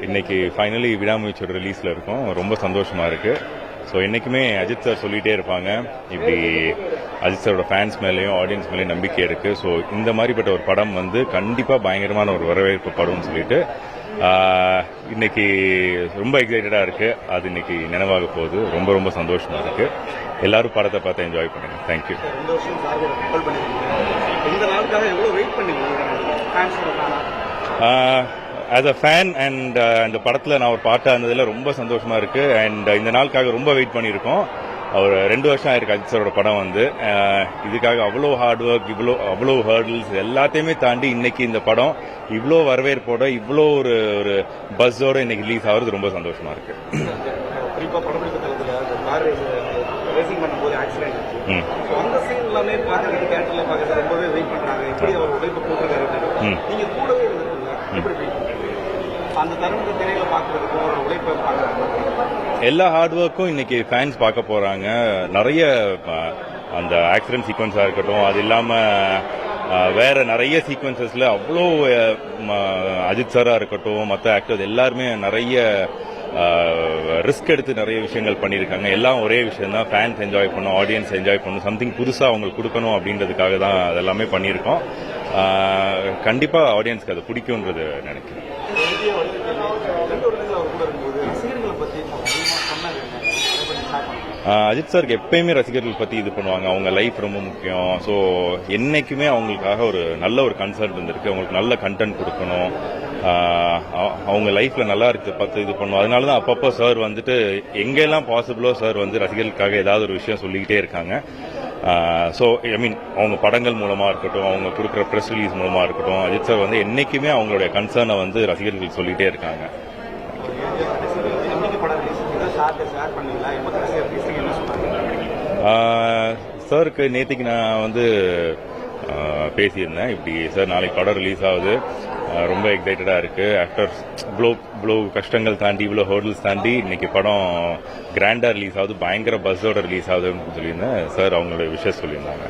இன்னைக்கு ஃபைனலி விடாமுயற்சியோட ரிலீஸில் இருக்கும். ரொம்ப சந்தோஷமாக இருக்குது. ஸோ என்றைக்குமே அஜித் சார் சொல்லிகிட்டே இருப்பாங்க, இப்படி அஜித் சாரோட ஃபேன்ஸ் மேலேயும் ஆடியன்ஸ் மேலேயும் நம்பிக்கை இருக்குது. ஸோ இந்த மாதிரிப்பட்ட ஒரு படம் வந்து கண்டிப்பாக பயங்கரமான ஒரு வரவேற்பு படம்னு சொல்லிட்டு இன்னைக்கு ரொம்ப எக்ஸைட்டடாக இருக்குது. அது இன்னைக்கு நினைவாக போகுது. ரொம்ப ரொம்ப சந்தோஷமாக இருக்குது. எல்லாரும் படத்தை பார்த்து என்ஜாய் பண்ணுங்க. Thank you. As a fan and அந்த படத்தில் நான் ஒரு பாட்டாக இருந்ததில் ரொம்ப சந்தோஷமாக இருக்குது. அண்ட் இந்த நாளுக்காக ரொம்ப வெயிட் பண்ணியிருக்கோம். ஒரு 2 வருஷம் ஆயிருக்கு அஜித் சாரோட படம் வந்து. இதுக்காக அவ்வளோ ஹார்ட் ஒர்க், அவ்வளோ ஹர்டில்ஸ் எல்லாத்தையுமே தாண்டி இன்னைக்கு இந்த படம் இவ்வளோ வரவேற்போட இவ்வளோ ஒரு ஒரு பஸ்ஸோட இன்னைக்கு ரிலீஸ் ஆகிறது ரொம்ப சந்தோஷமாக இருக்கு. எல்லா ஹார்ட் ஒர்க்கும் இன்னைக்கு ஃபேன்ஸ் பார்க்க போறாங்க. நிறைய அந்த ஆக்சிடென்ட் சீக்வன்ஸா இருக்கட்டும், அது இல்லாம வேற நிறைய சீக்வன்சஸ்ல அவ்வளோ அஜித் சாரா இருக்கட்டும், மற்ற ஆக்டர்ஸ் எல்லாருமே நிறைய ரிஸ்க் எடுத்து நிறைய விஷயங்கள் பண்ணியிருக்காங்க. எல்லாம் ஒரே விஷயம் தான், ஃபேன்ஸ் என்ஜாய் பண்ணணும், ஆடியன்ஸ் என்ஜாய் பண்ணணும், சம்திங் புதுசாக அவங்களுக்கு கொடுக்கணும் அப்படின்றதுக்காக தான் அதெல்லாமே பண்ணியிருக்கோம். கண்டிப்பா ஆடியன்ஸ்க்கு அது பிடிக்கும்ன்றது நினைக்கிறேன். அஜித் சாருக்கு எப்பயுமே ரசிகர்கள் பற்றி இது பண்ணுவாங்க. அவங்க லைஃப் ரொம்ப முக்கியம். ஸோ என்னைக்குமே அவங்களுக்காக ஒரு நல்ல ஒரு கன்சர்ன் இருந்திருக்கு. அவங்களுக்கு நல்ல கண்டென்ட் கொடுக்கணும், அவங்க லைஃப்ல நல்லா இருக்கு பார்த்து இது பண்ணுவோம். அதனால தான் அப்பப்போ சார் வந்துட்டு எங்கெல்லாம் பாசிபிளோ சார் வந்து ரசிகர்களுக்காக ஏதாவது ஒரு விஷயம் சொல்லிக்கிட்டே இருக்காங்க. ஸோ ஐ மீன் அவங்க படங்கள் மூலமா இருக்கட்டும், அவங்க கொடுக்குற ப்ரெஸ் ரிலீஸ் மூலமா இருக்கட்டும், அஜித் சார் வந்து என்னைக்குமே அவங்களுடைய கன்சர்னை வந்து ரசிகர்கள் சொல்லிட்டே இருக்காங்க. சாருக்கு நேற்றுக்கு நான் வந்து பேசியிருந்தேன், இப்படி சார் நாளைக்கு படம் ரிலீஸ் ஆகுது, ரொம்ப எக்ஸைட்டடாக இருக்குது. ஆஃப்டர் இவ்வளோ கஷ்டங்கள் தாண்டி இவ்வளோ ஹர்டில்ஸ் தாண்டி இன்னைக்கு படம் கிராண்டாக ரிலீஸ் ஆகுது, பயங்கர பஸ்ஸோட ரிலீஸ் ஆகுதுன்னு சொல்லியிருந்தேன். சார் அவங்களோட விஷயம் சொல்லியிருந்தாங்க.